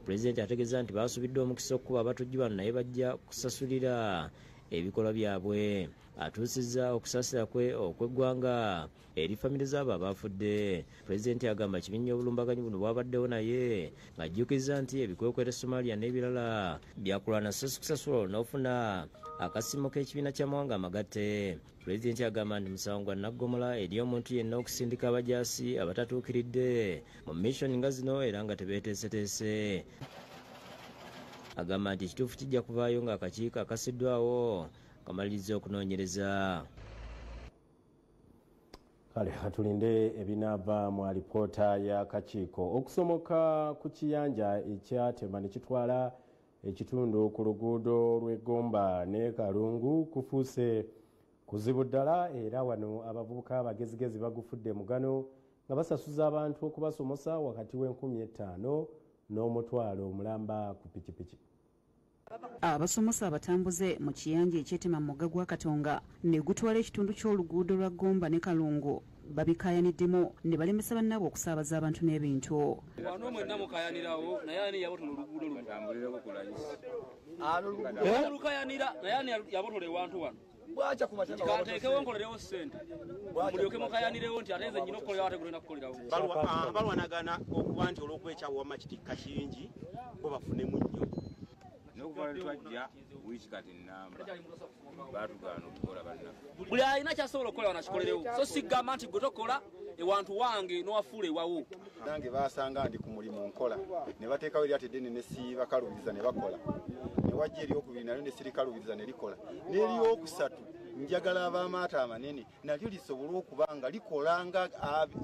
Pulezidenti ategeeza nti baasuubidde omukisa okuba abatujju bano naye bajja kusasulira ebikolwa byabwe. Atuusizza okusaasira kwe okw'eggwanga eri famire z'abo abaafudde. Pulezidenti agamba kibinya obulumbaganyi buno bwabaddewo naye ng'ajjukiza nti ebikwekwete Somalia n'ebirala byakulwana kusasula n'ofuna akasiimo k'ekibiina ky'amawanga amagatte. Pulezidenti agamba nti musango gwa naggomola eri omuntu yenna okusindika abajaasi abatatuukiridde mu missoni nga zino era nga tebeeteeseteese. Agamba nti ekituufu kijja kuvaayo ng'akakiiko akasiddwawo kamaliriza okunoonyereza. Kale atulinde ebinaava mu alipoota y'akakiiko. Okusomoka ku kiyanja ekyatema ne kitwala ekitundu ku luguudo lw'Egomba ne Kalungu kufuuse kuzibu ddala, era wano abavubuka abagezigezi bagufudde mugano nga basasuza abantu okubasomosa wakati w'5,000 n'omutwalo omulamba ku pikipiki. Abasomosa abatambuze mu kiyanja ekyetema mu mugga gwa Katonga ne gutwala ekitundu ky'oluguudo lwa Gomba ne Kalungu babikayaniddemu ne balemesa bannaabwe okusaabaza abantu n'ebintu. Wano mwenna mukayanirawo naye ani yabotola oluguudo luno tambulireko kulayisi. Olukayanira naye ani yabotola ewantu wano. Bwacha kumatenda katekewo nkolerewo ssente. Mulyoke mukayanirewo nti ate nze nnyina okukolera ate gulina kukolerawo. Balwanagana okuba nti olw'okwekyawo wamma kitikka kingi bo bafunemu nnyo. N'okuva twajja wiiki kati nnamba baatugaana okukola bannaffe. Buli alina kyasobola okukola wanakikolerewo. So sigamba nti gwe tokola ewantu wange n'owafuula ewawo. Nange baasanga ndi ku mulimu nkola ne bateekawo eri ate eddene ne sibakalubiriza ne bakola. Ne wajja eryokubiri nalyo ne sirikalubiriza ne likola. N'eryokusatu njagala ab'amaato amanene nalyo lisobole okuba nga likolanga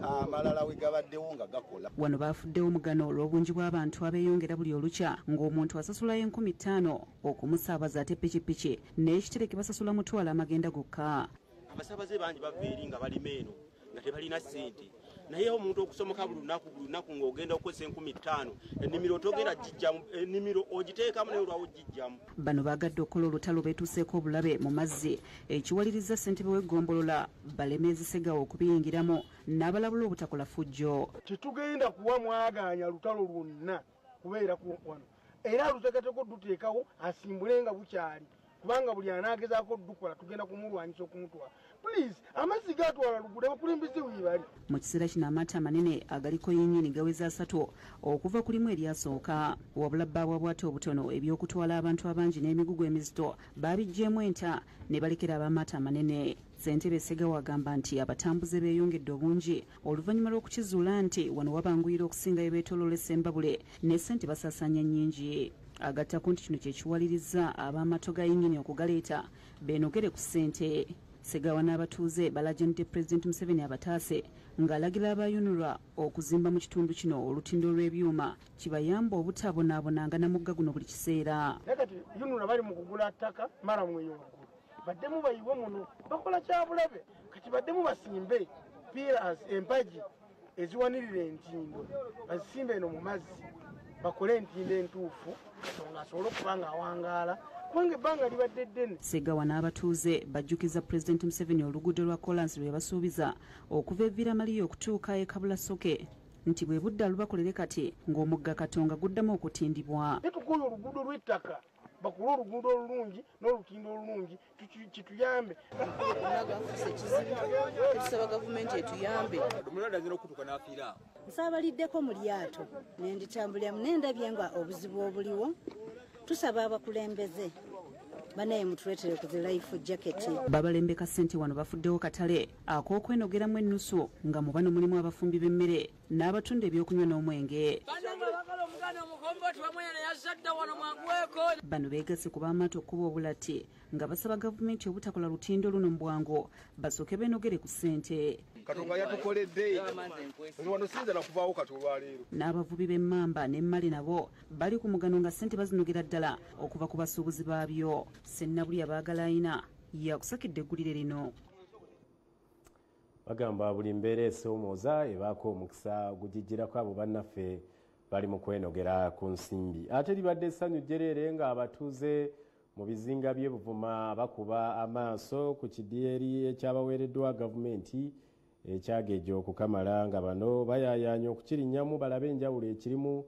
amalala we gabaddewo nga gakola. Wano baafuddewo omugano olw'obungi bw'abantu abeeyongera buli olukya ng'omuntu asasulayo 5,000 okumusaabaza ate pikipiki n'ekitereke basasula mutwalo amagenda gokka. Abasaabaze bangi bava eri nga balima eno nga tebalina ssente, naye omuntu okusomoka buli lunaku ng'ogenda okukozesa 5,000 ennimiro togenda gijjamu, ennimiro ogiteekamu naye olwawo gijjamu. Bano baagadde okukola olutalo beetuuseeko obulabe mu mazzi ekiwaliriza ssentebe w'eggombolola Balemeezi Segawa okubiyingiramu n'abalabula obutakola fujjo. Tetugenda kuwa mwaganya lutalo lwonna kubeera wano, era luteekateko duteekawo asimbule nga bukyali, kubanga buli anaagezaako dukola tugenda kumulwanyisa okumutwala. Please, amazzi gatwala luguudo abakulembeze weebali. Mu kiseera kino amaato amanene agaliko yinnyini gaweza 3 okuva ku limu eryasooka, wabula baabwabwate obutono eby'okutwala abantu abangi n'emigugu emizito baabiggyemu enta ne balekera ab'amaato amanene. Ssentebe Segawa agamba nti abatambuze beeyongedde obungi oluvannyuma lw'okukizuula nti wano wabanguyira okusingayo beetooloola Ssembabule ne ssente basaasaanya nnyingi. Agattako nti kino kyekiwaliriza ab'amaato ga yinnyini okugaleeta beenogere ku ssente. Segawa n'abatuuze balajanidde Pulezidenti Museveni abataase ng'alagira abayunulwa okuzimba mu kitundu kino olutindo lw'ebyuma kibayamba obutabonaabonanga na mugga guno buli kiseera. Kati yunulwa bali mu kugula ttaka mara mweyongulu baddemu bayiwe muno bakola kyabulabe, kati baddemu basimbe pilas empagi eziwanirira entindo bazisimbe eno mu mazzi bakole entindo entuufu Katonga asobole okuba ng'awangaala kubanga ebbanga libadde ddene. Segawa n'abatuuze bajjukiza Pulezidenti Museveni oluguudo lwa Kolansi lwe basuubiza okuva evviira Maliya okutuuka e Kabulasoke nti bwe budde lubakolere kati ng'omugga Katonga guddamu okutindibwa. Tukola oluguudo lw'ettaka bakula oluguudo olulungi n'olutindo olulungi kituyambe. Tusaba gavumenti etuyambe. Nsabaliddeko mu lyato nenditambulira nendabye nga obuzibu obuliwo. Tusaba abakulembeze banaye mutuleetere ku zi life jacket. Babalembeka ssente wano bafuddewo katale ak'okwenogeramu ennusu nga mu bano mulimu abafumbi b'emmere n'abatunda ebyokunywa n'omwenge. Bano beegasse ku b'amaato okuba obulatti nga basaba gavumenti obutakola lutindo luno mu bwangu basooke beenogere ku ssente. Katonga yatukoledde wano sinza na kuvaawo kati olwaleero. N'abavubi b'emmamba n'emmale nabo bali ku mugano nga ssente bazinogera ddala okuva ku basuubuzi baabyo. Sennabuli abaagala ayina yakusakidde eggulire lino. Bagamba buli mbeera esoomooza ebaako omukisa gugijjirako abo bannaffe bali mu kwenogera ku nsimbi. Ate libadde essanyu jjereere nga abatuuze mu bizinga by'e Buvuma bakuba amaaso ku kidyeri ekyabaweereddwa gavumenti ekyagejo okukamala nga bano bayaayaanya okukirinnyamu balabe enjawulo ekirimu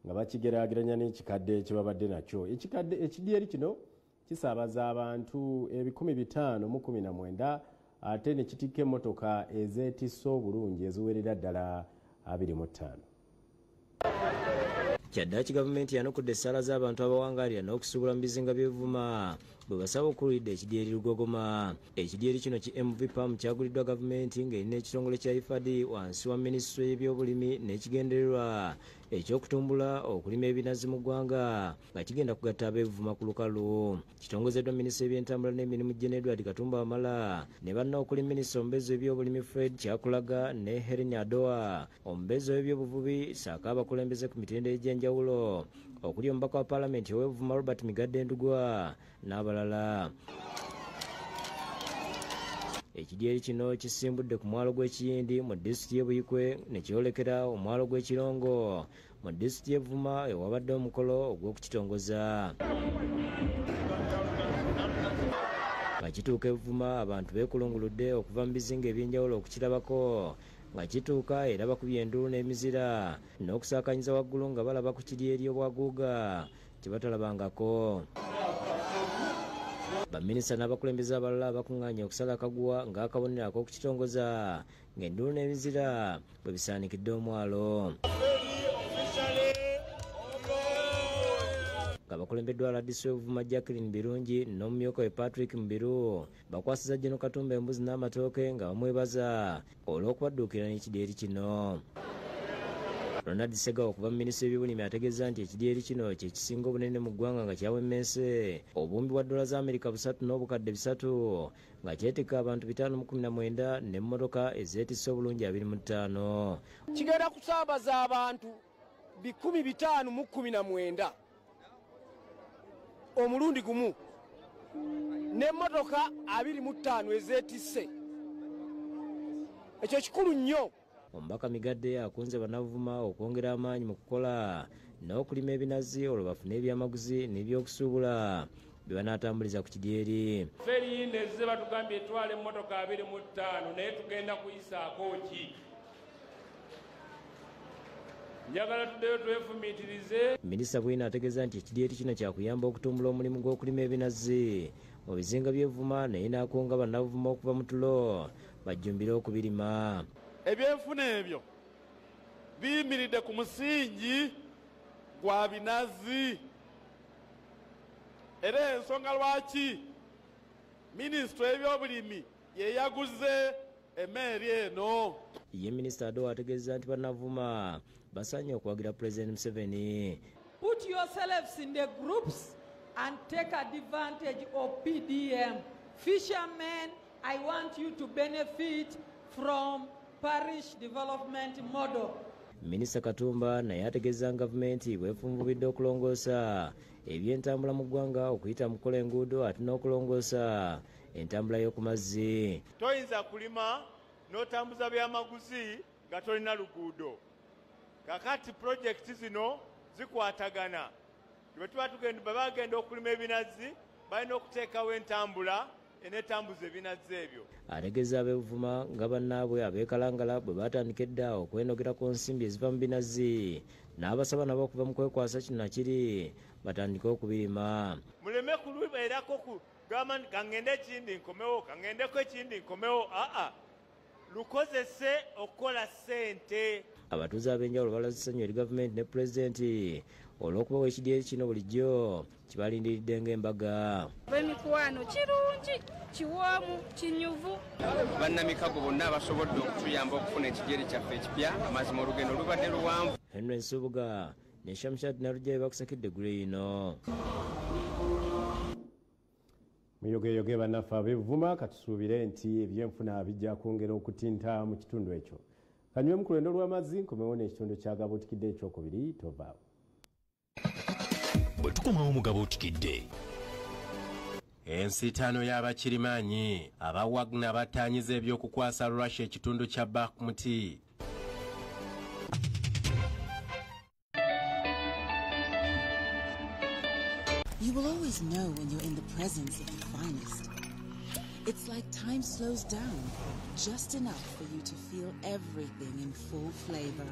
nga bakigeraageranya n'ekikadde kye babadde nakyo. Ekidyeri kino kisaabaza abantu 519 ate ne kitikka emmotoka ezeetissa obulungi eziwerera ddala 25. Kyaddaaki gavumenti yanukudde essaala z'abantu abawangaalira n'okusuubula mu bizinga by'Evuma bwe basaba okuwulidde ekidyeri Lugogoma. Ekidyeri kino ki MVPAM kyaguliddwa gavumenti ng'erina ekitongole kya IFAD wansi wa minisitule y'ebyobulimi n'ekigendererwa ekyokutumbula okulima ebinazi mu ggwanga nga kigenda kugatta ab'Evuma ku lukalu. Kitongozeddwa minisitule y'ebyentambula n'emirimu Jane Edward Katumba Wamala ne bannaokuli minisitule omubeezi w'ebyobulimi Fred Kyakulaga ne Helen Adoa, omubeezi w'ebyobuvubi ssaako abakulembeze ku mitendera egy'enjawulo okuli omubaka wa paalamenti ow'Evuma Robert Migadde Ndugwa n'abalala. Ekidyeri kino kisimbudde ku mwalo gw'Ekiyindi mu disitulikiti y'e Buyikwe ne kyolekera omwalo gw'Ekirongo mu disitulikiti y'Evuma ewabadde omukolo ogw'okukitongoza. Nga kituuka Evuma abantu beekulunguludde okuva mu bizinga eby'enjawulo okukirabako nga kituuka era bakubye enduulu n'emizira n'okusaakanyiza waggulu nga balaba ku kidyeri obwaguuga kye batalabangako. Baminisita n'abakulembeze abalala bakuŋŋaanye okusala akaguwa ng'akabonero ak'okukitongoza ng'enduulu n'emizira bwe bisaanikidde omwalo. Nga bakulembeddwa Ladisi w'Evuma Jacqueline Birungi n'omumyuka we Patrick Mubiru bakwasiza Jeno Katumba embuzi n'amatooke nga bamwebaza olw'okubadduukira n'ekidyeri kino. Ronald Segawa okuva mu minisitule y'ebyobulimi ategeeza nti ekidyeri kino kye kisinga obunene mu ggwanga nga kyawemmense obuwumbi bwa $3 3 n'obukadde 3 nga kyetikka abantu 519 n'emmotoka ezeetisse obulungi 25. Kigenda kusaabaza abantu 519 omulundi gumu n'emmotoka 25 ezeetisse. Ekyo kikulu nnyo. Omubaka Migadde akunze bannavuma okwongera amaanyi mu kukola n'okulima ebinazi olwo bafune ebyamaguzi n'ebyokusuubula bye banaatambuliza ku kidyeri. Feri nezze batugambye etwala emmotoka 25 naye tugenda kuyisaako ki? Njagala tuddeyo twefumiitirize. Minisita Bwina ategeeza nti ekidyeri kino kyakuyamba okutumbula omulimu gw'okulima ebinazi mu bizinga by'Evuma naye n'akunga bannavuma okuva mu tulo bajjumbire okubirima. Ebyenfuna ebyo biyimiridde ku musingi gwa binazi. Era ensonga lwaki minisitule y'ebyobulimi yeyaguze emmeeri eno. Ye minisita Adowa ategeeza nti bannavuma basaanye okuwagira President Museveni. Put yourselves in the groups and take advantage of PDM. Fishermen, I want you to benefit from parish development model. Minisita Katumba naye ategeeza gavumenti bwefunvubidde okulongoosa ebyentambula mu ggwanga okuyita mu kukola enguudo ate n'okulongoosa entambula y'oku mazzi. Toyinza kulima n'otambuza byamaguzi nga tolina luguudo. Kakati projekiti zino zikwatagana. Bwe tuba bagenda okulima ebinazi balina okuteekawo entambula enetambuza ebinazi ebyo. Ategeeza ab'Evuma nga bannaabwe abeekalangala bwe batandika edda okwenogera ku nsimbi eziva mu binazi n'abasaba nabo okuva mu kwekwasa kino nakiri batandike okubirima. Muleme kulubeerako kugamba kangende ekindi nkomewo kangendeko ekindi nkomewo. Lukozese okukola ssente. Abatuuze ab'enjawulo balaze essanyu eri gavumenti ne pulezidenti olw'okubawa ekidyeri kino bulijjo kibalindiridde ng'embaga. B'emikwano kirungi, kiwoomu, kinyuvu. Bannamikago bonna basobodde okutuyamba okufuna ekidyeri kyaffe ekipya amazima olugendo lubadde luwanvu. Henry Nsubuga ne Shamshat Narujja bakusakidde eggulu lino. Muyogeyoge bannaffe ab'Evuma katusuubire nti ebyenfuna bijja kwongera okutinta mu kitundu ekyo. Kanywemu ku lwendo lw'amazzi nkomewo n'ekitundu kya Gabuutikidde ekyokubiri tovaawo. Bwe tukomawo mu Gabuutikidde ensitaano y'abakirimaanyi aba Wagner battaanyiza ebyokukwasa Russia ekitundu kya Bakhmut. You will always know when you're in the presence of the finest. It's like time slows down, just enough for you to feel everything in full flavor.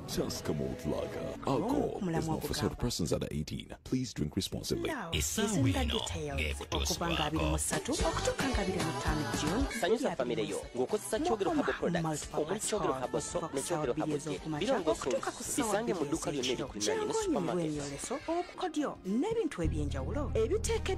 Tusker Malt Lager. Alcohol is not for sort of persons under 18. Please drink responsibly. Sanyusa famire yo ng'okozesa kyogero Herbal Products omuli kyogero Herbal Soap ne kyogero Herbal Tea birongoosa bisange mu dduuka lyonna erikuliraanye ne supermarket. obukodyo n'ebintu eby'enjawulo ebiteekeddwa